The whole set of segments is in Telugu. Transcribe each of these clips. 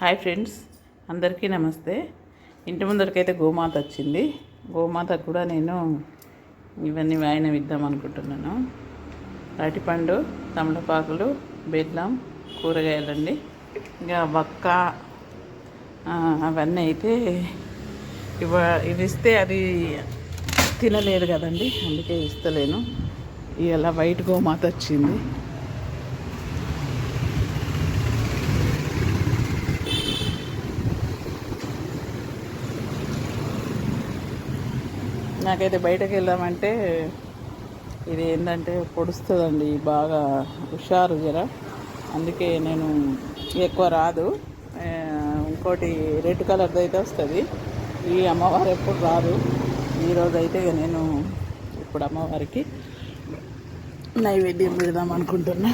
హాయ్ ఫ్రెండ్స్, అందరికీ నమస్తే. ఇంటి ముందరికైతే గోమాత వచ్చింది. గోమాతకు కూడా నేను ఇవన్నీ వాయినం ఇద్దాం అనుకుంటున్నాను. అరటిపండు, తమలపాకులు, బెల్లం, కూరగాయలండి. ఇక వక్క అవన్నీ అయితే ఇవి ఇస్తే అది తినలేదు కదండి, అందుకే ఇస్తలేను. ఇలా వైట్ గోమాత వచ్చింది. నాకైతే బయటకు వెళ్దామంటే ఇది ఏంటంటే పొడుస్తుందండి, బాగా హుషారు జర. అందుకే నేను ఎక్కువ రాదు. ఇంకోటి రెడ్ కలర్ది అయితే వస్తుంది. ఈ అమ్మవారు ఎప్పుడు రాదు. ఈరోజు అయితే నేను ఇప్పుడు అమ్మవారికి నైవేద్యం పెడదాం అనుకుంటున్నా.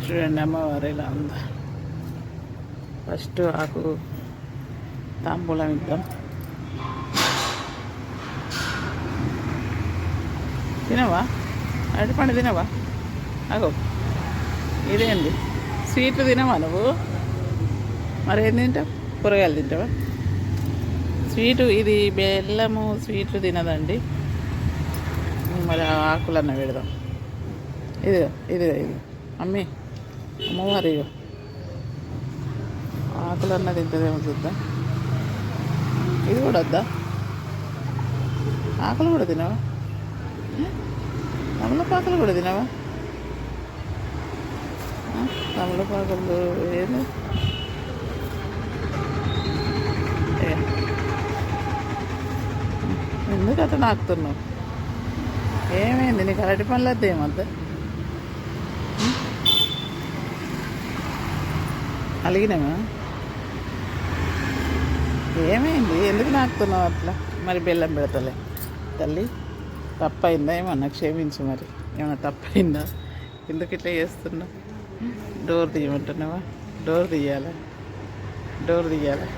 చూడండి అమ్మవారు ఇలా ఉందా. ఫస్ట్ ఆకు తాంబూలం ఇద్దాం. తినవా? అరటిపండు తినవా? అగో ఇదేంది, స్వీట్లు తినవా నువ్వు? మరి ఏం తింటావు? కూరగాయలు తింటావా? స్వీటు ఇది బెల్లము స్వీట్లు తినదండి. మరి ఆకులన్న పెడదాం. ఇదిగో ఇదిగో ఇది అమ్మి అమ్మవారి ఆకులన్న తింటుందేమో చూద్దాం. ఇది కూడా వద్దా? ఆకులు కూడా తినవా? తమలపాకులు కూడా తినవా? తమలపాకులు ఏది? ఎందుకు అట్లా నాకుతున్నావు? ఏమైంది నీకు? అరటి పనులు వద్ద ఏమద్దా? అలిగినామా? ఏమైంది? ఎందుకు నాకుతున్నావు అట్లా? మరి బెల్లం పెడతలే తల్లి. తప్పైందా ఏమన్నా? క్షమించు. మరి ఏమన్నా తప్పైందా? ఎందుకు ఇట్లా చేస్తున్నా? డోర్ తీయమంటున్నావా? డోర్ తీయాలా? డోర్ తీయాలా?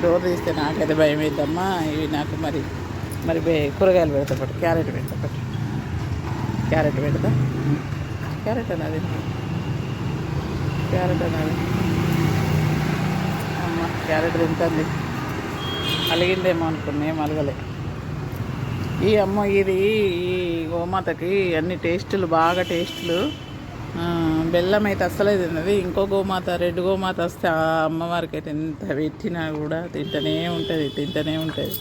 డోర్ తీస్తే నాకైతే భయం అవుతుందమ్మా. ఇవి నాకు మరి మరి కూరగాయలు పెడతా పట్టు. క్యారెట్ పెడతా పట్టు. క్యారెట్ పెడతా. క్యారెట్ అన్నది, క్యారెట్ అన్నది. అమ్మ క్యారెట్ తింటుంది. అలిగిందేమో అనుకున్నా, ఏం అలగలే. ఈ అమ్మ ఇది ఈ గోమాతకి అన్ని టేస్టులు, బాగా టేస్టులు. బెల్లం అయితే అస్సలే తిన్నది. ఇంకో గోమాత, రెడ్ గోమాత వస్తే ఆ అమ్మవారికి అయితే ఎంత పెట్టినా కూడా తింటూనే ఉంటుంది.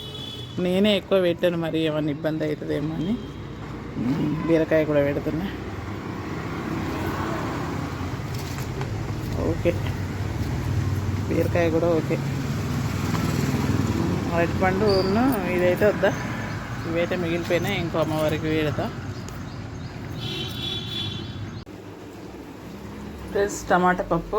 నేనే ఎక్కువ పెట్టాను, మరి ఏమన్నా ఇబ్బంది అవుతుందేమో అని బీరకాయ కూడా పెడుతున్నా. ఓకే, బీరకాయ కూడా ఓకే. అరటిపండు ఇదైతే వద్దా? ఇవైతే మిగిలిపోయినాయి, ఇంకో అమ్మవారికి పెడతా. ప్లస్ టమాటా పప్పు,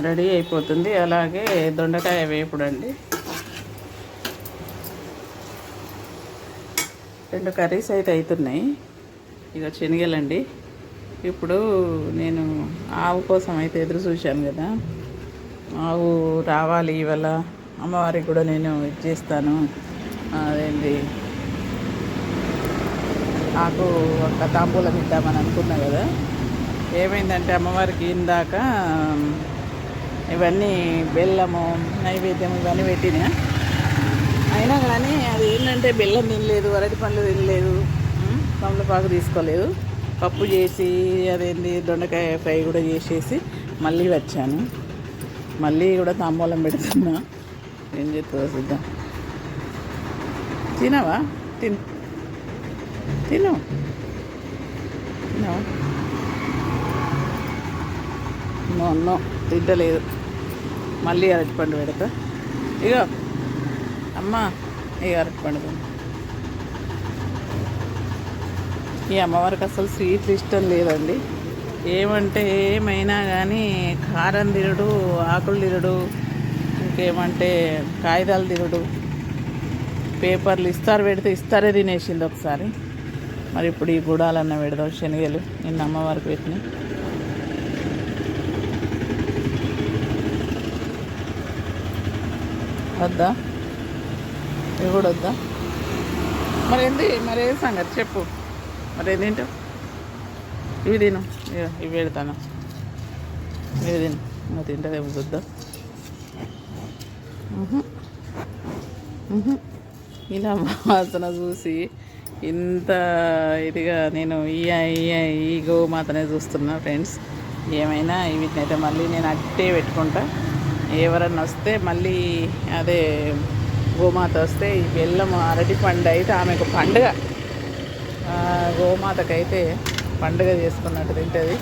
రెడీ అయిపోతుంది. అలాగే దొండకాయ వేపుడు అండి. 2 కర్రీస్ అయితే అవుతున్నాయి. ఇక శనగలండి. ఇప్పుడు నేను ఆవు కోసం అయితే ఎదురు చూశాను కదా. ఆవు రావాలి ఇవాళ. అమ్మవారికి కూడా నేను ఇచ్చేస్తాను. అదేంటి ఆకు ఒక తాంబూలం ఇద్దామని అనుకున్నా కదా. ఏమైందంటే అమ్మవారికి ఇందాక ఇవన్నీ బెల్లము నైవేద్యం ఇవన్నీ పెట్టినా. అయినా కానీ అది ఏంటంటే బెల్లం తినలేదు, అరటి పండ్లు తినలేదు, తమలపాకు తీసుకోలేదు. పప్పు చేసి అదేంటి దొండకాయ ఫ్రై కూడా చేసేసి మళ్ళీ వచ్చాను. మళ్ళీ కూడా తాంబూలం పెడుతున్నా. ఏం చెప్తుందో చూద్దాం. తినవా? తిను తినవా? నో తింటలేదు. మళ్ళీ అరటిపండు పెడతా. ఇగో అమ్మా, ఇక అరటిపండు. ఈ అమ్మవారికి అసలు స్వీట్లు ఇష్టం లేదండి. ఏమంటే ఏమైనా కానీ కారం తినడు, ఆకులు తినడు, ఇంకేమంటే కాగితాలు తినడు. పేపర్లు ఇస్తారు పెడితే ఇస్తారే తినేసింది ఒకసారి. మరి ఇప్పుడు ఈ గుడాలన్న పెడదాం. శనగలు నిన్న అమ్మవారికి పెట్టినాయి. వద్దా? ఇవి కూడా వద్దా? మరి ఏంది, మరి ఏం సంగతి చెప్పు. మరి ఏం తింటావు? ఇవి తిను, ఇవి పెడతాను, ఇవి తిను. నువ్వు తింటదేమో వద్దా? ఇలా వాసన చూసి ఇంత ఇదిగా నేను ఈ గోమాతనే చూస్తున్నా ఫ్రెండ్స్. ఏమైనా వీటినైతే మళ్ళీ నేను అట్టే పెట్టుకుంటా. ఎవరన్నా వస్తే మళ్ళీ అదే గోమాత వస్తే ఈ బెల్లం అరటి పండు అయితే ఆమెకు పండుగ. గోమాతకైతే పండుగ చేసుకున్నట్టు తింటుంది.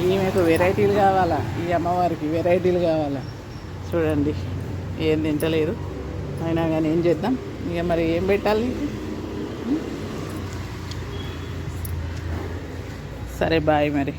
ఈమెకు వెరైటీలు కావాలా, ఈ అమ్మవారికి వెరైటీలు కావాలా. చూడండి ఏం తింటలేదు, అయినా కానీ ఏం చేద్దాం ఇక. మరి ఏం పెట్టాలి నీకు? సరే బాయ్ మరి.